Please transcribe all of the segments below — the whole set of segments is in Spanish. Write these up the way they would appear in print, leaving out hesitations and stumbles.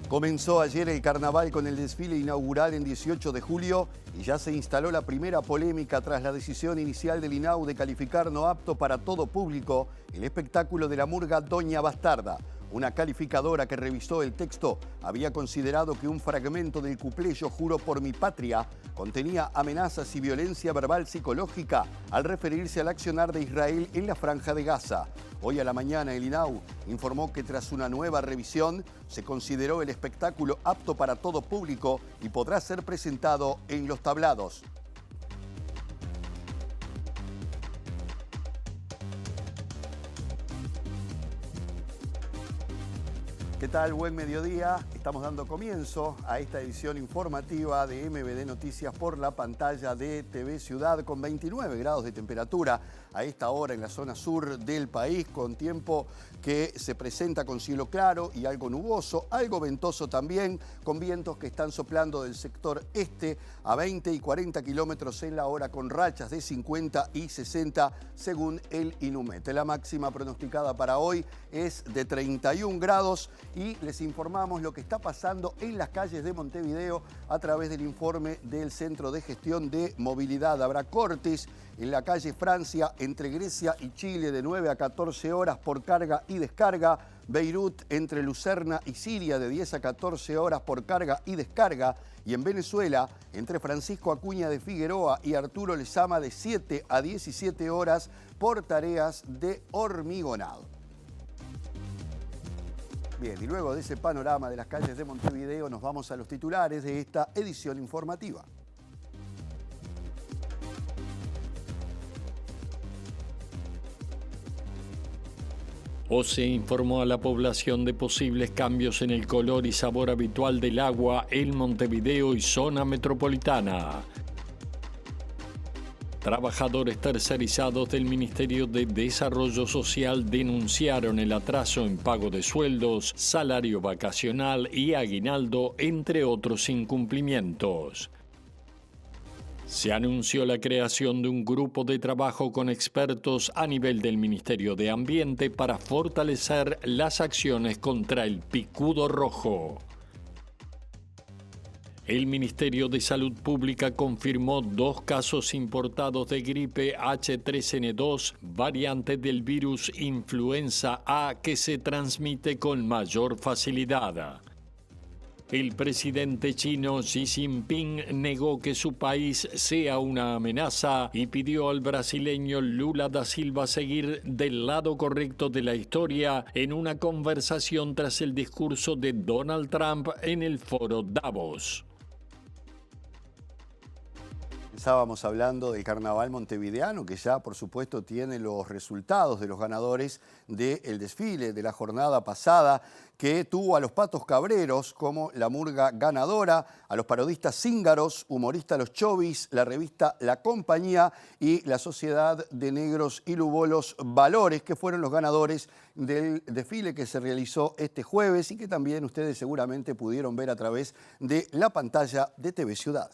Comenzó ayer el carnaval con el desfile inaugural en 18 de julio y ya se instaló la primera polémica tras la decisión inicial del INAU de calificar no apto para todo público el espectáculo de la murga Doña Bastarda. Una calificadora que revisó el texto había considerado que un fragmento del cuplé Yo juro por mi patria contenía amenazas y violencia verbal psicológica al referirse al accionar de Israel en la Franja de Gaza. Hoy a la mañana el INAU informó que tras una nueva revisión se consideró el espectáculo apto para todo público y podrá ser presentado en los tablados. ¿Qué tal? Buen mediodía. Estamos dando comienzo a esta edición informativa de MBD Noticias por la pantalla de TV Ciudad con 29 grados de temperatura a esta hora en la zona sur del país, con tiempo que se presenta con cielo claro y algo nuboso, algo ventoso también, con vientos que están soplando del sector este a 20 y 40 kilómetros en la hora, con rachas de 50 y 60 según el INUMET. La máxima pronosticada para hoy es de 31 grados y les informamos lo que está pasando en las calles de Montevideo a través del informe del Centro de Gestión de Movilidad. Habrá cortes en la calle Francia entre Grecia y Chile de 9 a 14 horas por carga y descarga. Beirut entre Lucerna y Siria de 10 a 14 horas por carga y descarga. Y en Venezuela entre Francisco Acuña de Figueroa y Arturo Lezama de 7 a 17 horas por tareas de hormigonado. Bien, y luego de ese panorama de las calles de Montevideo nos vamos a los titulares de esta edición informativa. OCE informó a la población de posibles cambios en el color y sabor habitual del agua en Montevideo y zona metropolitana. Trabajadores tercerizados del Ministerio de Desarrollo Social denunciaron el atraso en pago de sueldos, salario vacacional y aguinaldo, entre otros incumplimientos. Se anunció la creación de un grupo de trabajo con expertos a nivel del Ministerio de Ambiente para fortalecer las acciones contra el picudo rojo. El Ministerio de Salud Pública confirmó 2 casos importados de gripe H3N2, variante del virus influenza A que se transmite con mayor facilidad. El presidente chino Xi Jinping negó que su país sea una amenaza y pidió al brasileño Lula da Silva seguir del lado correcto de la historia en una conversación tras el discurso de Donald Trump en el foro Davos. Estábamos hablando del carnaval montevideano, que ya por supuesto tiene los resultados de los ganadores del desfile de la jornada pasada, que tuvo a los Patos Cabreros como la murga ganadora, a los parodistas Cíngaros, humoristas Los Chovis, la revista La Compañía y la Sociedad de Negros y Lubolos Valores, que fueron los ganadores del desfile que se realizó este jueves y que también ustedes seguramente pudieron ver a través de la pantalla de TV Ciudad.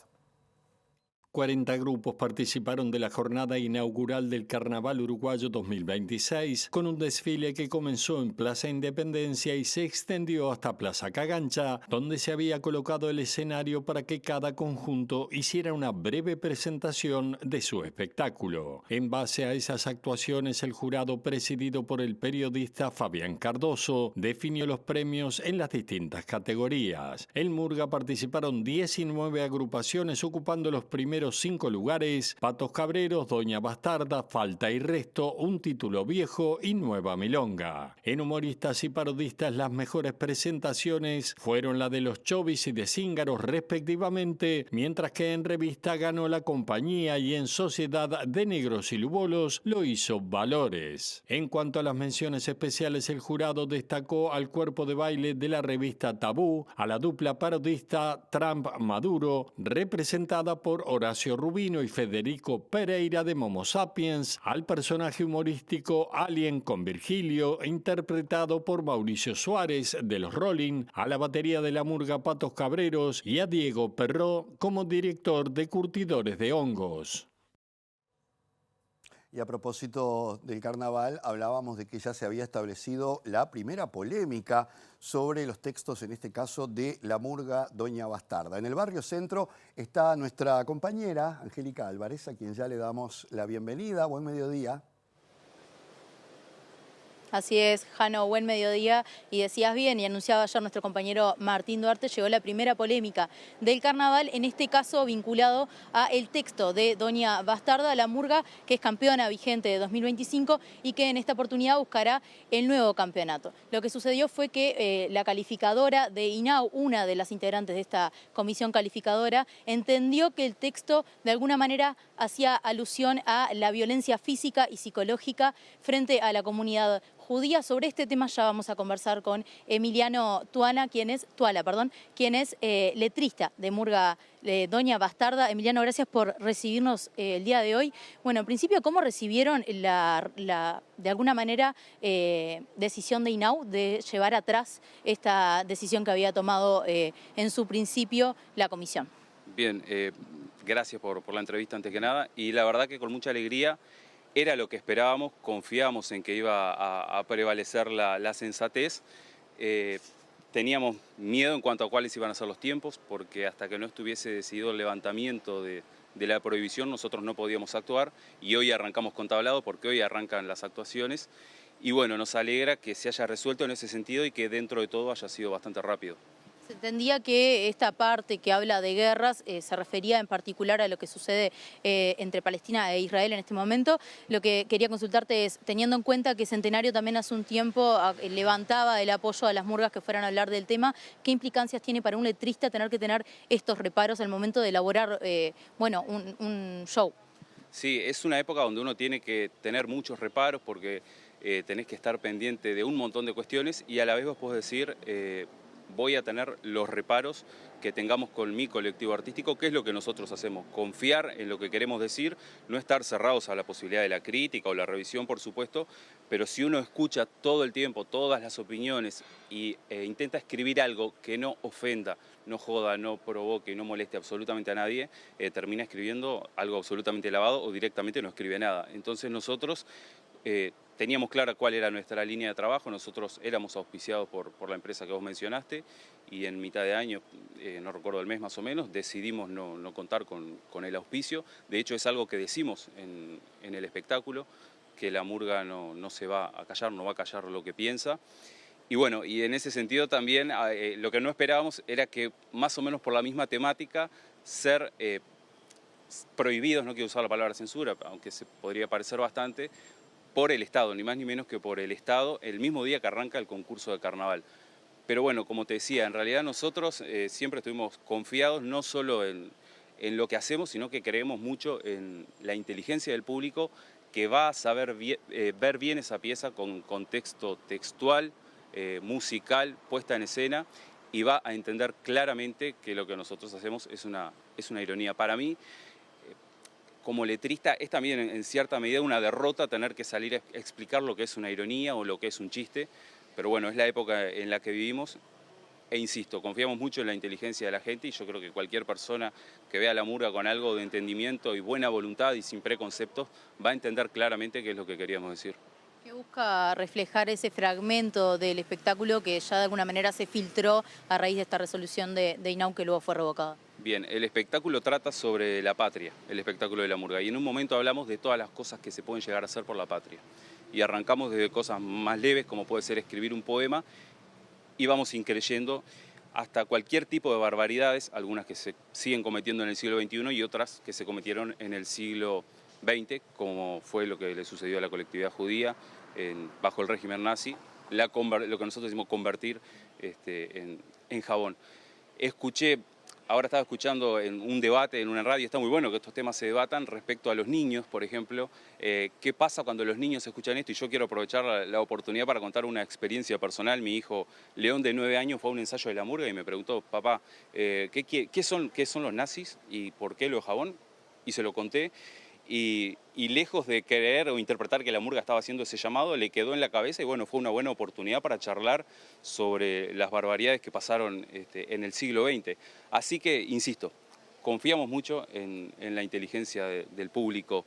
40 grupos participaron de la jornada inaugural del Carnaval Uruguayo 2026, con un desfile que comenzó en Plaza Independencia y se extendió hasta Plaza Cagancha, donde se había colocado el escenario para que cada conjunto hiciera una breve presentación de su espectáculo. En base a esas actuaciones, el jurado, presidido por el periodista Fabián Cardoso, definió los premios en las distintas categorías. En Murga participaron 19 agrupaciones ocupando los primeros 5 lugares: Patos Cabreros, Doña Bastarda, Falta y Resto, Un Título Viejo y Nueva Milonga. En humoristas y parodistas, las mejores presentaciones fueron la de Los Chovis y de Cíngaros respectivamente, mientras que en revista ganó La Compañía y en Sociedad de Negros y Lubolos lo hizo Valores. En cuanto a las menciones especiales, el jurado destacó al cuerpo de baile de la revista Tabú, a la dupla parodista Trump Maduro, representada por Horacio Rubino y Federico Pereira de Momo Sapiens, al personaje humorístico Alien con Virgilio, interpretado por Mauricio Suárez de Los Rolling, a la batería de la murga Patos Cabreros y a Diego Perró como director de Curtidores de Hongos. Y a propósito del carnaval, hablábamos de que ya se había establecido la primera polémica sobre los textos, en este caso, de la murga Doña Bastarda. En el barrio centro está nuestra compañera, Angélica Álvarez, a quien ya le damos la bienvenida. Buen mediodía. Así es, Jano, buen mediodía. Y decías bien, y anunciaba ayer nuestro compañero Martín Duarte, llegó la primera polémica del carnaval, en este caso vinculado a el texto de Doña Bastarda, la murga que es campeona vigente de 2025 y que en esta oportunidad buscará el nuevo campeonato. Lo que sucedió fue que la calificadora de INAU, una de las integrantes de esta comisión calificadora, entendió que el texto de alguna manera hacía alusión a la violencia física y psicológica frente a la comunidad judía. Sobre este tema ya vamos a conversar con Emiliano Tuala, quien es letrista de murga Doña Bastarda. Emiliano, gracias por recibirnos el día de hoy. Bueno, en principio, ¿cómo recibieron de alguna manera, decisión de INAU de llevar atrás esta decisión que había tomado en su principio la comisión? Bien, gracias por la entrevista antes que nada, y la verdad que con mucha alegría. Era lo que esperábamos, confiábamos en que iba a prevalecer la sensatez. Teníamos miedo en cuanto a cuáles iban a ser los tiempos, porque hasta que no estuviese decidido el levantamiento de la prohibición, nosotros no podíamos actuar, y hoy arrancamos con tablado porque hoy arrancan las actuaciones. Y bueno, nos alegra que se haya resuelto en ese sentido y que dentro de todo haya sido bastante rápido. Se entendía que esta parte que habla de guerras se refería en particular a lo que sucede entre Palestina e Israel en este momento. Lo que quería consultarte es, teniendo en cuenta que Centenario también hace un tiempo levantaba el apoyo a las murgas que fueran a hablar del tema, ¿qué implicancias tiene para un letrista tener que tener estos reparos al momento de elaborar un show? Sí, es una época donde uno tiene que tener muchos reparos porque tenés que estar pendiente de un montón de cuestiones y a la vez vos podés decir... voy a tener los reparos que tengamos con mi colectivo artístico, que es lo que nosotros hacemos, confiar en lo que queremos decir, no estar cerrados a la posibilidad de la crítica o la revisión, por supuesto, pero si uno escucha todo el tiempo, todas las opiniones e intenta escribir algo que no ofenda, no joda, no provoque y no moleste absolutamente a nadie, termina escribiendo algo absolutamente lavado o directamente no escribe nada. Entonces nosotros... teníamos clara cuál era nuestra línea de trabajo, nosotros éramos auspiciados por la empresa que vos mencionaste y en mitad de año, no recuerdo el mes más o menos, decidimos no contar con el auspicio. De hecho es algo que decimos en el espectáculo, que la murga no se va a callar, no va a callar lo que piensa. Y bueno, y en ese sentido también lo que no esperábamos era que más o menos por la misma temática ser prohibidos, no quiero usar la palabra censura, aunque se podría parecer bastante, por el Estado, ni más ni menos que por el Estado, el mismo día que arranca el concurso de carnaval. Pero bueno, como te decía, en realidad nosotros siempre estuvimos confiados no solo en lo que hacemos, sino que creemos mucho en la inteligencia del público que va a saber ver bien esa pieza con contexto textual, musical, puesta en escena, y va a entender claramente que lo que nosotros hacemos es una ironía. Para mí, como letrista, es también en cierta medida una derrota tener que salir a explicar lo que es una ironía o lo que es un chiste, pero bueno, es la época en la que vivimos e insisto, confiamos mucho en la inteligencia de la gente y yo creo que cualquier persona que vea la murga con algo de entendimiento y buena voluntad y sin preconceptos va a entender claramente qué es lo que queríamos decir. ¿Qué busca reflejar ese fragmento del espectáculo que ya de alguna manera se filtró a raíz de esta resolución de INAU que luego fue revocada? Bien, el espectáculo trata sobre la patria, el espectáculo de la murga, y en un momento hablamos de todas las cosas que se pueden llegar a hacer por la patria. Y arrancamos desde cosas más leves, como puede ser escribir un poema, y vamos increyendo hasta cualquier tipo de barbaridades, algunas que se siguen cometiendo en el siglo XXI y otras que se cometieron en el siglo XX, como fue lo que le sucedió a la colectividad judía bajo el régimen nazi, lo que nosotros decimos convertir en jabón. Ahora estaba escuchando en un debate en una radio, está muy bueno que estos temas se debatan respecto a los niños, por ejemplo. ¿Qué pasa cuando los niños escuchan esto? Y yo quiero aprovechar la oportunidad para contar una experiencia personal. Mi hijo León, de 9 años, fue a un ensayo de la murga y me preguntó, papá, ¿qué son los nazis y por qué lo de jabón? Y se lo conté. Y lejos de creer o interpretar que la murga estaba haciendo ese llamado, le quedó en la cabeza y bueno, fue una buena oportunidad para charlar sobre las barbaridades que pasaron en el siglo XX. Así que, insisto, confiamos mucho en la inteligencia del público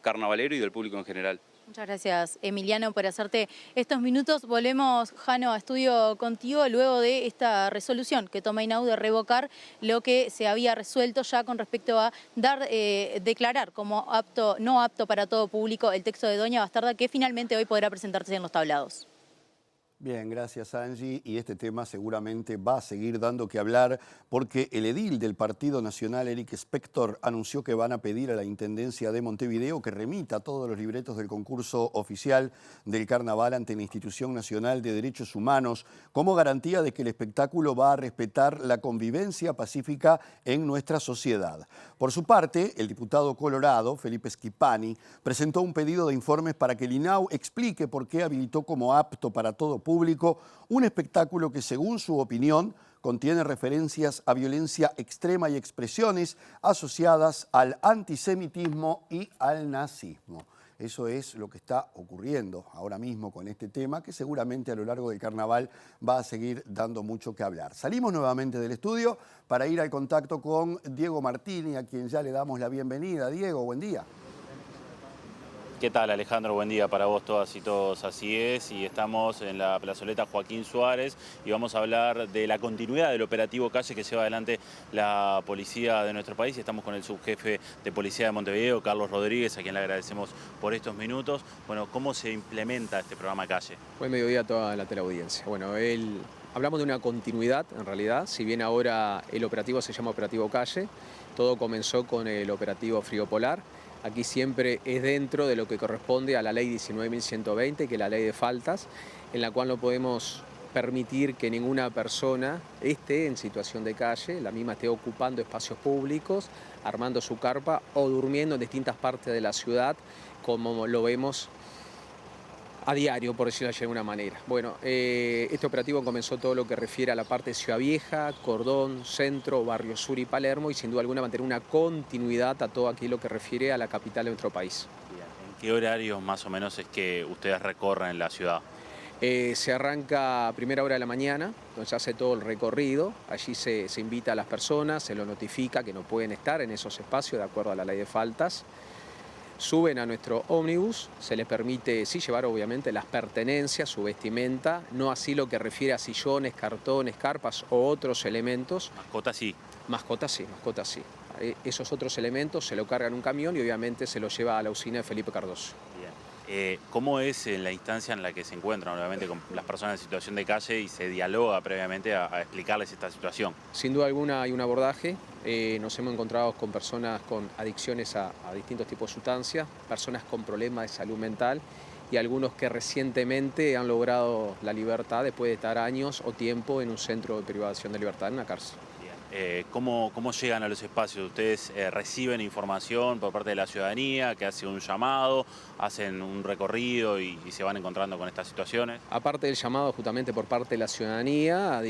carnavalero y del público en general. Muchas gracias, Emiliano, por hacerte estos minutos. Volvemos, Jano, a estudio contigo luego de esta resolución que toma INAU de revocar lo que se había resuelto ya con respecto a declarar como no apto para todo público el texto de Doña Bastarda, que finalmente hoy podrá presentarse en los tablados. Bien, gracias Angie, y este tema seguramente va a seguir dando que hablar porque el edil del Partido Nacional, Eric Spector, anunció que van a pedir a la Intendencia de Montevideo que remita todos los libretos del concurso oficial del carnaval ante la Institución Nacional de Derechos Humanos como garantía de que el espectáculo va a respetar la convivencia pacífica en nuestra sociedad. Por su parte, el diputado colorado, Felipe Schipani, presentó un pedido de informes para que el INAU explique por qué habilitó como apto para todo público un espectáculo que, según su opinión, contiene referencias a violencia extrema y expresiones asociadas al antisemitismo y al nazismo. Eso es lo que está ocurriendo ahora mismo con este tema, que seguramente a lo largo del carnaval va a seguir dando mucho que hablar. Salimos nuevamente del estudio para ir al contacto con Diego Martini, a quien ya le damos la bienvenida. Diego, buen día. ¿Qué tal, Alejandro? Buen día para vos todas y todos. Así es, y estamos en la plazoleta Joaquín Suárez y vamos a hablar de la continuidad del operativo Calle que lleva adelante la policía de nuestro país. Estamos con el subjefe de Policía de Montevideo, Carlos Rodríguez, a quien le agradecemos por estos minutos. Bueno, ¿cómo se implementa este programa Calle? Buen mediodía a toda la teleaudiencia. Bueno, hablamos de una continuidad, en realidad. Si bien ahora el operativo se llama Operativo Calle, todo comenzó con el operativo Frío Polar. Aquí siempre es dentro de lo que corresponde a la ley 19.120, que es la ley de faltas, en la cual no podemos permitir que ninguna persona esté en situación de calle, la misma esté ocupando espacios públicos, armando su carpa o durmiendo en distintas partes de la ciudad, como lo vemos a diario, por decirlo de alguna manera. Bueno, este operativo comenzó todo lo que refiere a la parte de Ciudad Vieja, Cordón, Centro, Barrio Sur y Palermo, y sin duda alguna mantener una continuidad a todo aquello que refiere a la capital de nuestro país. ¿En qué horarios más o menos es que ustedes recorren la ciudad? Se arranca a primera hora de la mañana, donde se hace todo el recorrido. Allí se invita a las personas, se lo notifica que no pueden estar en esos espacios de acuerdo a la ley de faltas. Suben a nuestro ómnibus, se les permite sí llevar obviamente las pertenencias, su vestimenta, no así lo que refiere a sillones, cartones, carpas o otros elementos. ¿Mascotas sí? Mascotas sí, mascotas sí. Esos otros elementos se lo cargan en un camión y obviamente se los lleva a la usina de Felipe Cardoso. Bien. ¿Cómo es la instancia en la que se encuentran obviamente con las personas en situación de calle y se dialoga previamente a explicarles esta situación? Sin duda alguna hay un abordaje. Nos hemos encontrado con personas con adicciones a distintos tipos de sustancias, personas con problemas de salud mental y algunos que recientemente han logrado la libertad después de estar años o tiempo en un centro de privación de libertad, en una cárcel. ¿Cómo llegan a los espacios? ¿Ustedes reciben información por parte de la ciudadanía, que hace un llamado, hacen un recorrido y se van encontrando con estas situaciones? Aparte del llamado justamente por parte de la ciudadanía,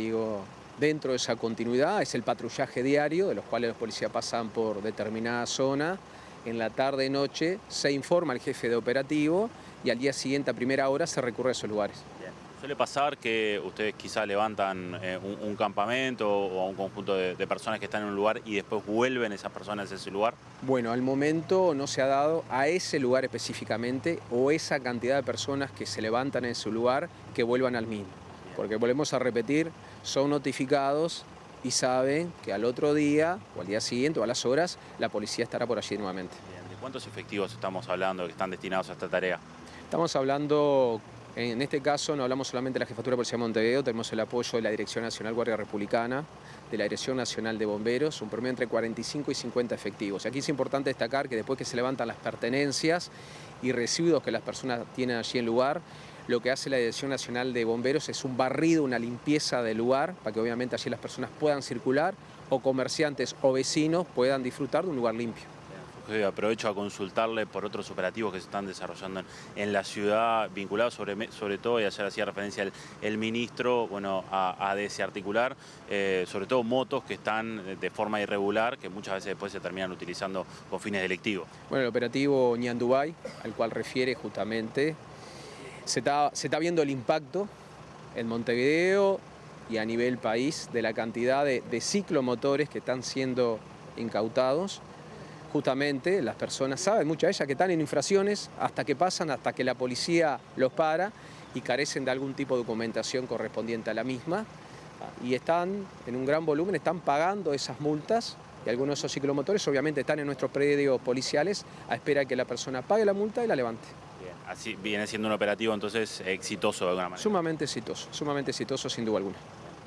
dentro de esa continuidad es el patrullaje diario, de los cuales los policías pasan por determinada zona. En la tarde y noche se informa al jefe de operativo y al día siguiente a primera hora se recurre a esos lugares. ¿Suele pasar que ustedes quizá levantan un campamento o un conjunto de personas que están en un lugar y después vuelven esas personas a ese lugar? Bueno, al momento no se ha dado a ese lugar específicamente o esa cantidad de personas que se levantan en su lugar que vuelvan al mismo. Porque volvemos a repetir, son notificados y saben que al otro día o al día siguiente o a las horas la policía estará por allí nuevamente. ¿De cuántos efectivos estamos hablando que están destinados a esta tarea? Estamos hablando, en este caso no hablamos solamente de la Jefatura de Policía de Montevideo, tenemos el apoyo de la Dirección Nacional Guardia Republicana, de la Dirección Nacional de Bomberos, un promedio entre 45 y 50 efectivos. Aquí es importante destacar que después que se levantan las pertenencias y residuos que las personas tienen allí en lugar, lo que hace la Dirección Nacional de Bomberos es un barrido, una limpieza del lugar, para que obviamente allí las personas puedan circular o comerciantes o vecinos puedan disfrutar de un lugar limpio. Aprovecho a consultarle por otros operativos que se están desarrollando en la ciudad, vinculados sobre todo, y ayer hacía referencia el ministro, bueno, a desarticular, sobre todo motos que están de forma irregular, que muchas veces después se terminan utilizando con fines delictivos. Bueno, el operativo Ñandubay, al cual refiere justamente, se está viendo el impacto en Montevideo y a nivel país de la cantidad de ciclomotores que están siendo incautados, justamente las personas saben, muchas de ellas, que están en infracciones hasta que pasan, hasta que la policía los para y carecen de algún tipo de documentación correspondiente a la misma. Y están en un gran volumen, están pagando esas multas y algunos de esos ciclomotores obviamente están en nuestros predios policiales a espera de que la persona pague la multa y la levante. Bien, así viene siendo un operativo entonces exitoso de alguna manera. Sumamente exitoso sin duda alguna.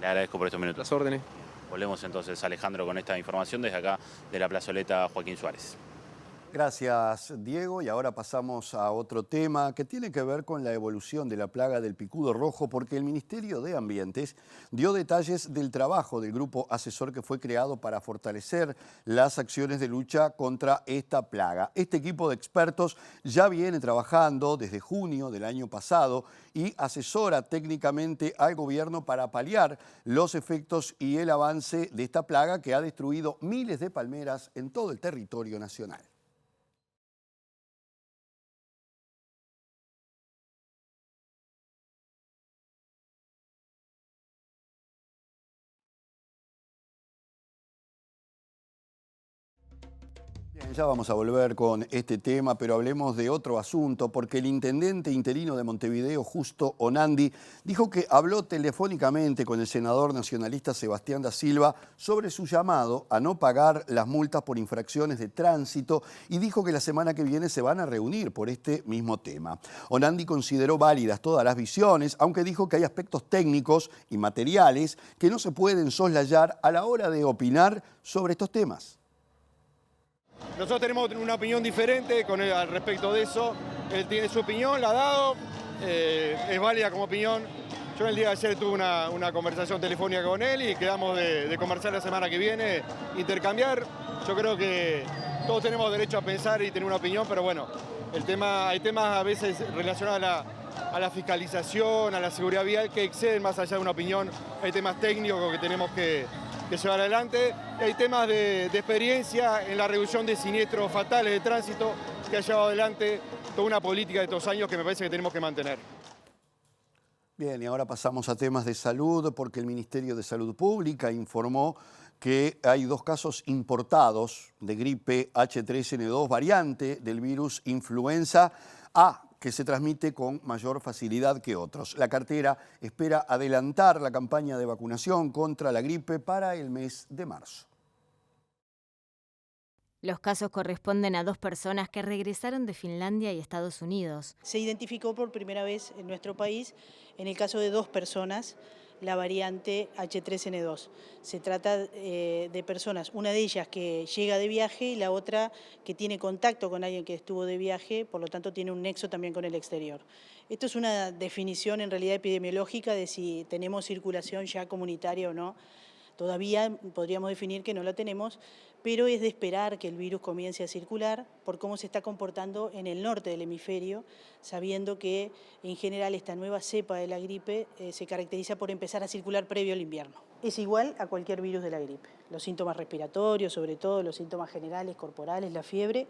Le agradezco por estos minutos. Las órdenes. Volvemos entonces, Alejandro, con esta información desde acá de la plazoleta Joaquín Suárez. Gracias, Diego. Y ahora pasamos a otro tema que tiene que ver con la evolución de la plaga del picudo rojo, porque el Ministerio de Ambientes dio detalles del trabajo del grupo asesor que fue creado para fortalecer las acciones de lucha contra esta plaga. Este equipo de expertos ya viene trabajando desde junio del año pasado y asesora técnicamente al gobierno para paliar los efectos y el avance de esta plaga que ha destruido miles de palmeras en todo el territorio nacional. Bien, ya vamos a volver con este tema, pero hablemos de otro asunto, porque el intendente interino de Montevideo, Justo Onandi, dijo que habló telefónicamente con el senador nacionalista Sebastián da Silva sobre su llamado a no pagar las multas por infracciones de tránsito y dijo que la semana que viene se van a reunir por este mismo tema. Onandi consideró válidas todas las visiones, aunque dijo que hay aspectos técnicos y materiales que no se pueden soslayar a la hora de opinar sobre estos temas. Nosotros tenemos una opinión diferente con él al respecto de eso. Él tiene su opinión, la ha dado, es válida como opinión. Yo el día de ayer tuve una conversación telefónica con él y quedamos de conversar la semana que viene, intercambiar. Yo creo que todos tenemos derecho a pensar y tener una opinión, pero bueno, hay temas a veces relacionados a la fiscalización, a la seguridad vial, que exceden más allá de una opinión. Hay temas técnicos que tenemos que llevar adelante. Hay temas de experiencia en la reducción de siniestros fatales de tránsito que ha llevado adelante toda una política de estos años que me parece que tenemos que mantener. Bien, y ahora pasamos a temas de salud, porque el Ministerio de Salud Pública informó que hay 2 casos importados de gripe H3N2, variante del virus influenza A, que se transmite con mayor facilidad que otros. La cartera espera adelantar la campaña de vacunación contra la gripe para el mes de marzo. Los casos corresponden a 2 personas que regresaron de Finlandia y Estados Unidos. Se identificó por primera vez en nuestro país, en el caso de 2 personas, la variante H3N2. Se trata de personas, una de ellas que llega de viaje y la otra que tiene contacto con alguien que estuvo de viaje, por lo tanto tiene un nexo también con el exterior. Esto es una definición en realidad epidemiológica de si tenemos circulación ya comunitaria o no. Todavía podríamos definir que no la tenemos, pero es de esperar que el virus comience a circular por cómo se está comportando en el norte del hemisferio, sabiendo que en general esta nueva cepa de la gripe se caracteriza por empezar a circular previo al invierno. Es igual a cualquier virus de la gripe. Los síntomas respiratorios, sobre todo los síntomas generales, corporales, la fiebre.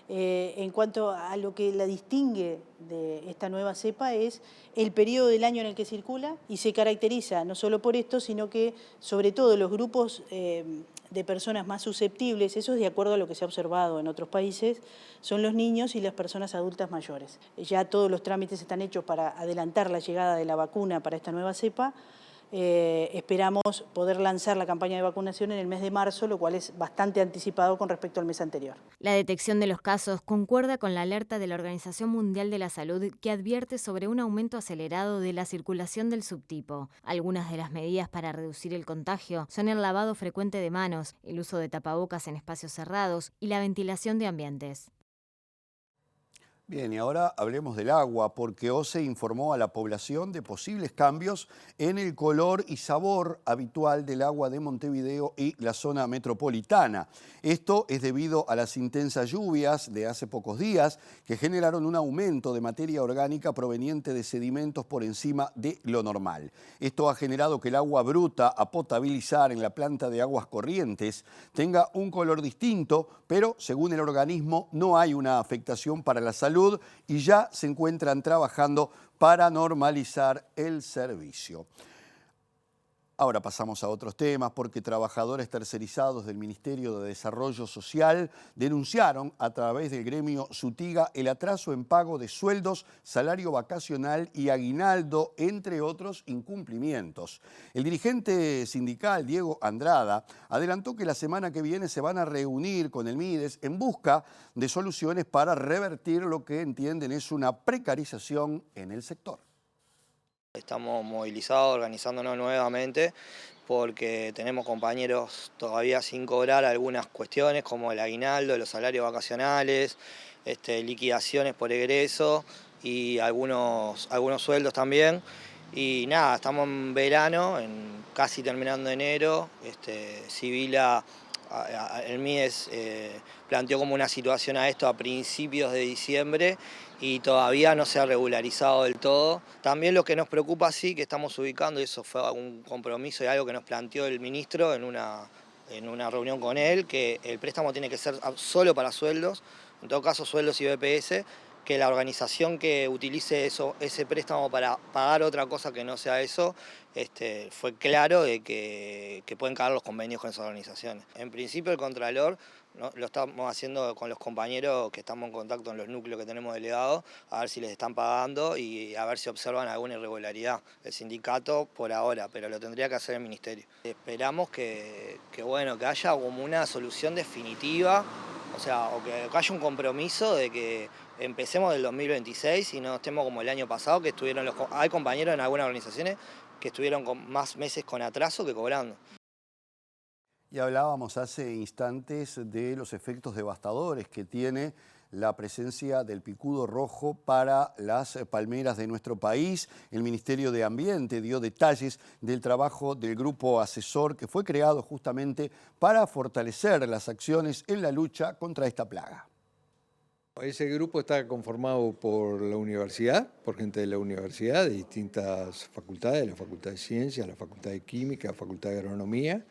En cuanto a lo que la distingue de esta nueva cepa es el periodo del año en el que circula y se caracteriza no solo por esto, sino que sobre todo los grupos de personas más susceptibles, eso es de acuerdo a lo que se ha observado en otros países, son los niños y las personas adultas mayores. Ya todos los trámites están hechos para adelantar la llegada de la vacuna para esta nueva cepa. Esperamos poder lanzar la campaña de vacunación en el mes de marzo, lo cual es bastante anticipado con respecto al mes anterior. La detección de los casos concuerda con la alerta de la Organización Mundial de la Salud, que advierte sobre un aumento acelerado de la circulación del subtipo. Algunas de las medidas para reducir el contagio son el lavado frecuente de manos, el uso de tapabocas en espacios cerrados y la ventilación de ambientes. Bien, y ahora hablemos del agua, porque OCE informó a la población de posibles cambios en el color y sabor habitual del agua de Montevideo y la zona metropolitana. Esto es debido a las intensas lluvias de hace pocos días que generaron un aumento de materia orgánica proveniente de sedimentos por encima de lo normal. Esto ha generado que el agua bruta a potabilizar en la planta de aguas corrientes tenga un color distinto, pero según el organismo no hay una afectación para la salud y ya se encuentran trabajando para normalizar el servicio. Ahora pasamos a otros temas porque trabajadores tercerizados del Ministerio de Desarrollo Social denunciaron a través del gremio Sutiga el atraso en pago de sueldos, salario vacacional y aguinaldo, entre otros incumplimientos. El dirigente sindical Diego Andrada adelantó que la semana que viene se van a reunir con el MIDES en busca de soluciones para revertir lo que entienden es una precarización en el sector. Estamos movilizados, organizándonos nuevamente, porque tenemos compañeros todavía sin cobrar algunas cuestiones como el aguinaldo, los salarios vacacionales, liquidaciones por egreso y algunos sueldos también. Y nada, estamos en verano, casi terminando enero. Sibila, el MIDES planteó como una situación a esto a principios de diciembre y todavía no se ha regularizado del todo. También lo que nos preocupa, sí, que estamos ubicando, y eso fue un compromiso y algo que nos planteó el ministro en una reunión con él, que el préstamo tiene que ser solo para sueldos, en todo caso sueldos y BPS, que la organización que utilice ese préstamo para pagar otra cosa que no sea eso, fue claro de que pueden caer los convenios con esas organizaciones. En principio el Contralor, ¿no?, lo estamos haciendo con los compañeros que estamos en contacto en los núcleos que tenemos delegados, a ver si les están pagando y a ver si observan alguna irregularidad. El sindicato por ahora, pero lo tendría que hacer el ministerio. Esperamos que haya como una solución definitiva, o sea, o que haya un compromiso de que empecemos del 2026 y no estemos como el año pasado, que hay compañeros en algunas organizaciones que estuvieron con más meses con atraso que cobrando. Y hablábamos hace instantes de los efectos devastadores que tiene la presencia del picudo rojo para las palmeras de nuestro país. El Ministerio de Ambiente dio detalles del trabajo del grupo asesor que fue creado justamente para fortalecer las acciones en la lucha contra esta plaga. Ese grupo está conformado por la universidad, por gente de la universidad, de distintas facultades, la Facultad de Ciencias, la Facultad de Química, la Facultad de Agronomía,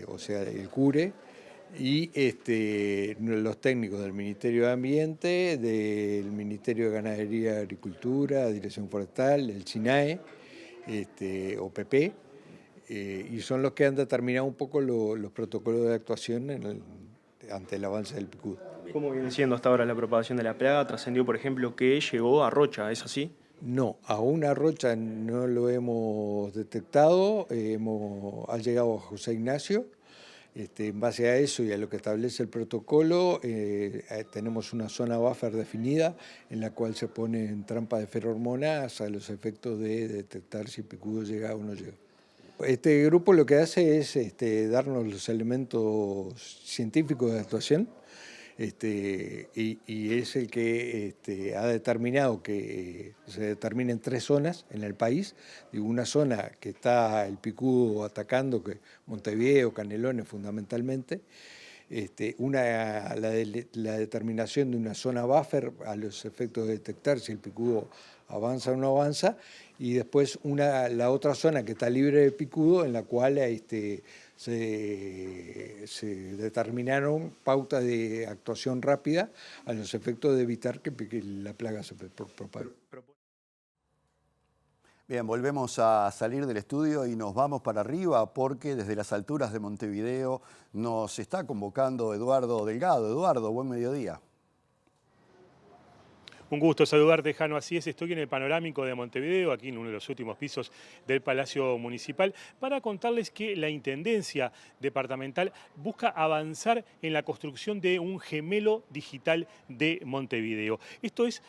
o sea, el CURE, y los técnicos del Ministerio de Ambiente, del Ministerio de Ganadería y Agricultura, Dirección Forestal, el SINAE, OPP, y son los que han determinado un poco los protocolos de actuación ante el avance del picudo. ¿Cómo viene siendo hasta ahora la propagación de la plaga? Trascendió, por ejemplo, que llegó a Rocha, ¿es así? No, aún a Rocha no lo hemos detectado, ha llegado a José Ignacio. En base a eso y a lo que establece el protocolo, tenemos una zona buffer definida en la cual se ponen trampas de ferormonas a los efectos de detectar si el picudo llega o no llega. Este grupo lo que hace es darnos los elementos científicos de actuación, y es el que ha determinado que se determinen 3 zonas en el país. Digo, una zona que está el picudo atacando, que Montevideo, Canelones fundamentalmente. La determinación de una zona buffer a los efectos de detectar si el picudo avanza o no avanza, y después la otra zona que está libre de picudo, en la cual se determinaron pautas de actuación rápida a los efectos de evitar que la plaga se propague. Bien, volvemos a salir del estudio y nos vamos para arriba porque desde las alturas de Montevideo nos está convocando Eduardo Delgado. Eduardo, buen mediodía. Un gusto saludarte, Jano. Así es, estoy en el panorámico de Montevideo, aquí en uno de los últimos pisos del Palacio Municipal, para contarles que la Intendencia Departamental busca avanzar en la construcción de un gemelo digital de Montevideo. Esto es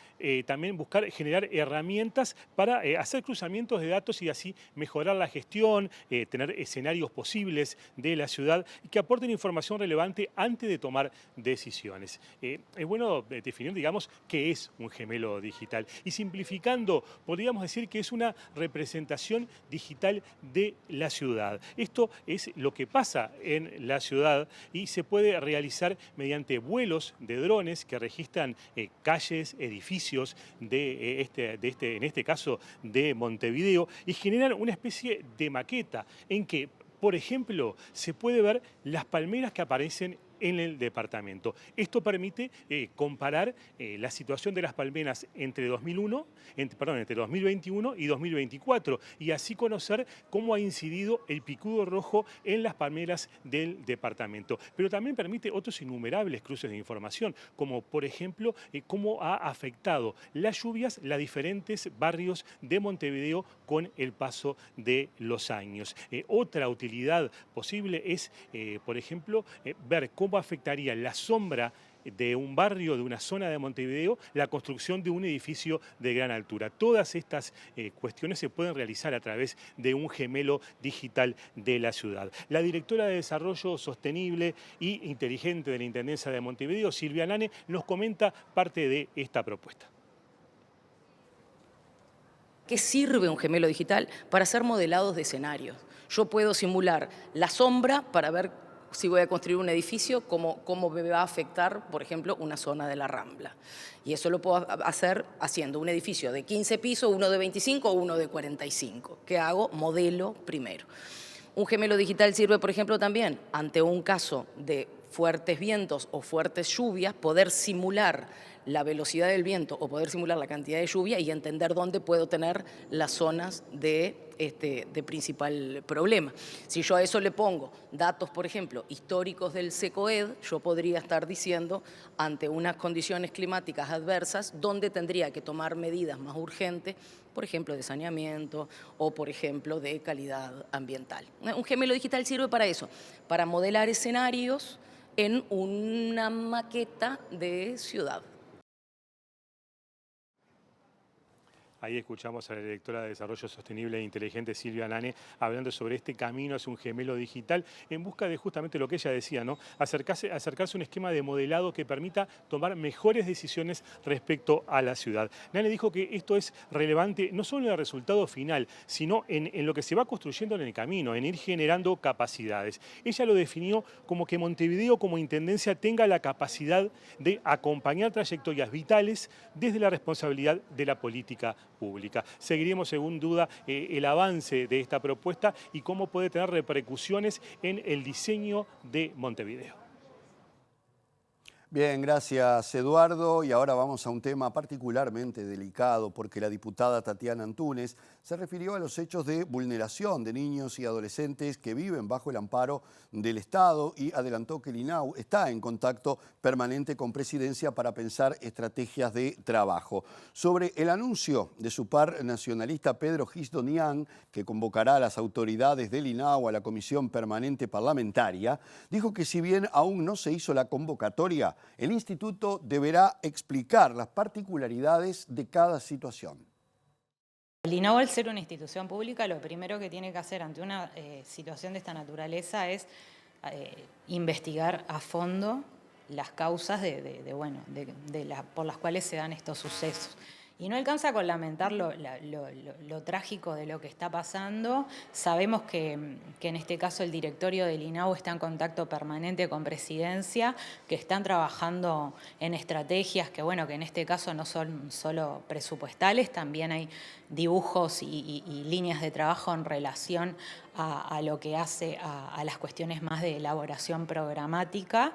también buscar generar herramientas para hacer cruzamientos de datos y así mejorar la gestión, tener escenarios posibles de la ciudad y que aporten información relevante antes de tomar decisiones. Es bueno definir, digamos, qué es un gemelo digital. Y simplificando, podríamos decir que es una representación digital de la ciudad. Esto es lo que pasa en la ciudad y se puede realizar mediante vuelos de drones que registran calles, edificios en este caso de Montevideo, y generan una especie de maqueta en que, por ejemplo, se puede ver las palmeras que aparecen en el departamento. Esto permite comparar la situación de las palmeras entre 2021 y 2024 y así conocer cómo ha incidido el picudo rojo en las palmeras del departamento. Pero también permite otros innumerables cruces de información, como por ejemplo cómo ha afectado las lluvias los diferentes barrios de Montevideo con el paso de los años. Otra utilidad posible es, por ejemplo, ver cómo afectaría la sombra de un barrio, de una zona de Montevideo, la construcción de un edificio de gran altura. Todas estas cuestiones se pueden realizar a través de un gemelo digital de la ciudad. La directora de Desarrollo Sostenible y Inteligente de la Intendencia de Montevideo, Silvia Nane, nos comenta parte de esta propuesta. ¿Qué sirve un gemelo digital? Para hacer modelados de escenarios. Yo puedo simular la sombra para ver si voy a construir un edificio, cómo me va a afectar, por ejemplo, una zona de la Rambla. Y eso lo puedo hacer haciendo un edificio de 15 pisos, uno de 25 o uno de 45. ¿Qué hago? Modelo primero. Un gemelo digital sirve, por ejemplo, también ante un caso de fuertes vientos o fuertes lluvias, poder simular la velocidad del viento o poder simular la cantidad de lluvia y entender dónde puedo tener las zonas de principal problema. Si yo a eso le pongo datos, por ejemplo, históricos del SECOED, yo podría estar diciendo, ante unas condiciones climáticas adversas, dónde tendría que tomar medidas más urgentes, por ejemplo, de saneamiento o, por ejemplo, de calidad ambiental. Un gemelo digital sirve para eso, para modelar escenarios en una maqueta de ciudad. Ahí escuchamos a la directora de Desarrollo Sostenible e Inteligente, Silvia Nane, hablando sobre este camino hacia un gemelo digital en busca de justamente lo que ella decía, ¿no? Acercarse a un esquema de modelado que permita tomar mejores decisiones respecto a la ciudad. Nane dijo que esto es relevante no solo en el resultado final, sino en lo que se va construyendo en el camino, en ir generando capacidades. Ella lo definió como que Montevideo como intendencia tenga la capacidad de acompañar trayectorias vitales desde la responsabilidad de la política pública. Seguiremos, según duda, el avance de esta propuesta y cómo puede tener repercusiones en el diseño de Montevideo. Bien, gracias Eduardo. Y ahora vamos a un tema particularmente delicado porque la diputada Tatiana Antúnez se refirió a los hechos de vulneración de niños y adolescentes que viven bajo el amparo del Estado y adelantó que el INAU está en contacto permanente con Presidencia para pensar estrategias de trabajo. Sobre el anuncio de su par nacionalista Pedro Gisdonian, que convocará a las autoridades del INAU a la Comisión Permanente Parlamentaria, dijo que si bien aún no se hizo la convocatoria, el instituto deberá explicar las particularidades de cada situación. El INAU, al ser una institución pública, lo primero que tiene que hacer ante una situación de esta naturaleza es investigar a fondo las causas por las cuales se dan estos sucesos. Y no alcanza con lamentar lo trágico de lo que está pasando. Sabemos que en este caso el directorio del INAU está en contacto permanente con Presidencia, que están trabajando en estrategias que en este caso no son solo presupuestales, también hay dibujos y líneas de trabajo en relación a lo que hace a las cuestiones más de elaboración programática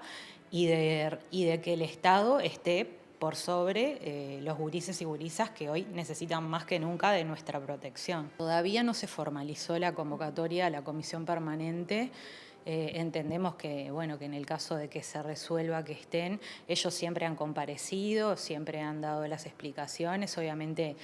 y de que el Estado esté por sobre los gurises y gurisas que hoy necesitan más que nunca de nuestra protección. Todavía no se formalizó la convocatoria a la comisión permanente. Entendemos que en el caso de que se resuelva que estén, ellos siempre han comparecido, siempre han dado las explicaciones, obviamente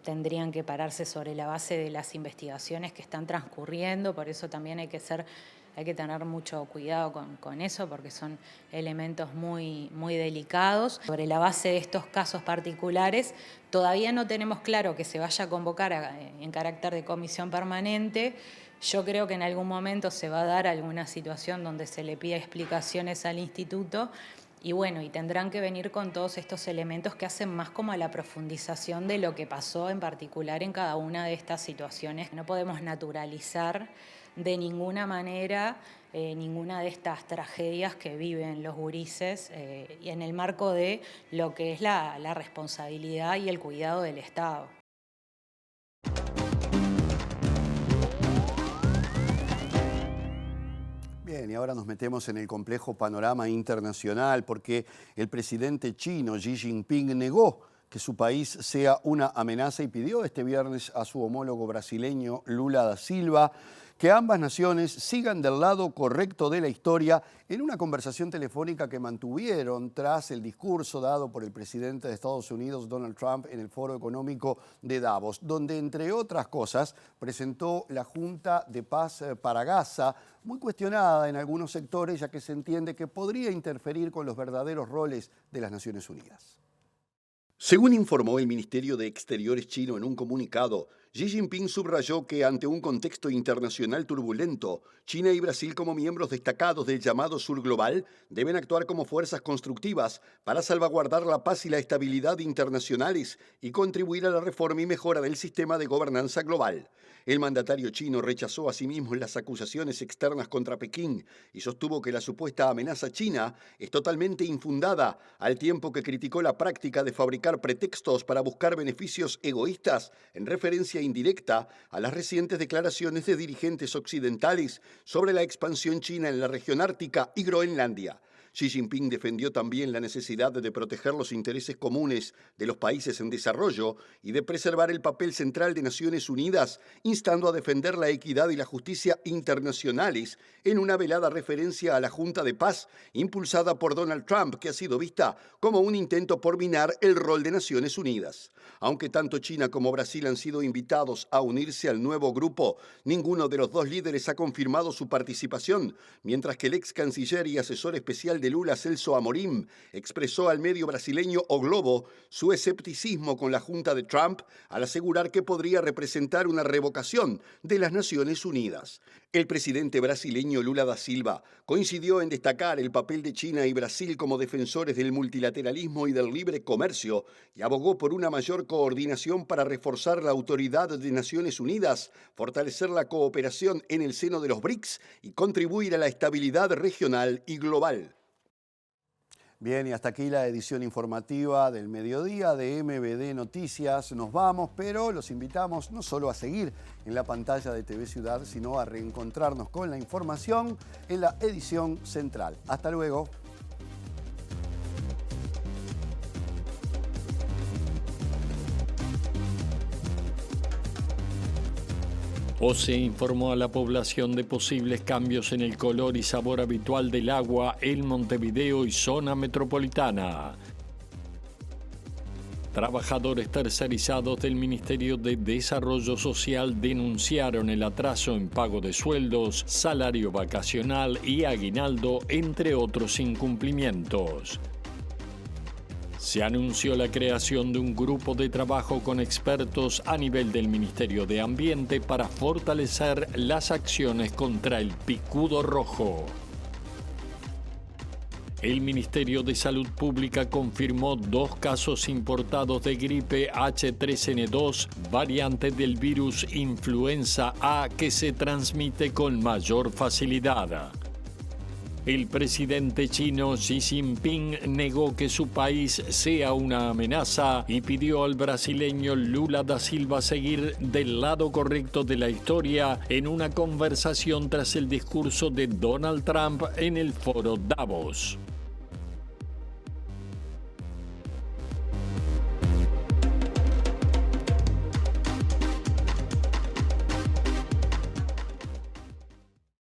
tendrían que pararse sobre la base de las investigaciones que están transcurriendo, por eso también hay que tener mucho cuidado con eso porque son elementos muy delicados. Sobre la base de estos casos particulares, todavía no tenemos claro que se vaya a convocar en carácter de comisión permanente. Yo creo que en algún momento se va a dar alguna situación donde se le pida explicaciones al instituto y tendrán que venir con todos estos elementos que hacen más como a la profundización de lo que pasó en particular en cada una de estas situaciones. No podemos naturalizar de ninguna manera ninguna de estas tragedias que viven los gurises y en el marco de lo que es la responsabilidad y el cuidado del Estado. Bien, y ahora nos metemos en el complejo panorama internacional porque el presidente chino Xi Jinping negó que su país sea una amenaza y pidió este viernes a su homólogo brasileño Lula da Silva que ambas naciones sigan del lado correcto de la historia en una conversación telefónica que mantuvieron tras el discurso dado por el presidente de Estados Unidos, Donald Trump, en el Foro Económico de Davos, donde, entre otras cosas, presentó la Junta de Paz para Gaza, muy cuestionada en algunos sectores, ya que se entiende que podría interferir con los verdaderos roles de las Naciones Unidas. Según informó el Ministerio de Exteriores chino en un comunicado, Xi Jinping subrayó que ante un contexto internacional turbulento, China y Brasil como miembros destacados del llamado Sur Global deben actuar como fuerzas constructivas para salvaguardar la paz y la estabilidad internacionales y contribuir a la reforma y mejora del sistema de gobernanza global. El mandatario chino rechazó asimismo las acusaciones externas contra Pekín y sostuvo que la supuesta amenaza china es totalmente infundada, al tiempo que criticó la práctica de fabricar pretextos para buscar beneficios egoístas en referencia indirecta a las recientes declaraciones de dirigentes occidentales sobre la expansión china en la región ártica y Groenlandia. Xi Jinping defendió también la necesidad de proteger los intereses comunes de los países en desarrollo y de preservar el papel central de Naciones Unidas, instando a defender la equidad y la justicia internacionales en una velada referencia a la Junta de Paz impulsada por Donald Trump, que ha sido vista como un intento por minar el rol de Naciones Unidas. Aunque tanto China como Brasil han sido invitados a unirse al nuevo grupo, ninguno de los dos líderes ha confirmado su participación, mientras que el ex canciller y asesor especial de Lula, Celso Amorim, expresó al medio brasileño O Globo su escepticismo con la Junta de Trump al asegurar que podría representar una revocación de las Naciones Unidas. El presidente brasileño Lula da Silva coincidió en destacar el papel de China y Brasil como defensores del multilateralismo y del libre comercio y abogó por una mayor coordinación para reforzar la autoridad de Naciones Unidas, fortalecer la cooperación en el seno de los BRICS y contribuir a la estabilidad regional y global. Bien, y hasta aquí la edición informativa del mediodía de MBD Noticias. Nos vamos, pero los invitamos no solo a seguir en la pantalla de TV Ciudad, sino a reencontrarnos con la información en la edición central. Hasta luego. OCE informó a la población de posibles cambios en el color y sabor habitual del agua en Montevideo y zona metropolitana. Trabajadores tercerizados del Ministerio de Desarrollo Social denunciaron el atraso en pago de sueldos, salario vacacional y aguinaldo, entre otros incumplimientos. Se anunció la creación de un grupo de trabajo con expertos a nivel del Ministerio de Ambiente para fortalecer las acciones contra el picudo rojo. El Ministerio de Salud Pública confirmó 2 casos importados de gripe H3N2, variante del virus influenza A que se transmite con mayor facilidad. El presidente chino Xi Jinping negó que su país sea una amenaza y pidió al brasileño Lula da Silva seguir del lado correcto de la historia en una conversación tras el discurso de Donald Trump en el Foro Davos.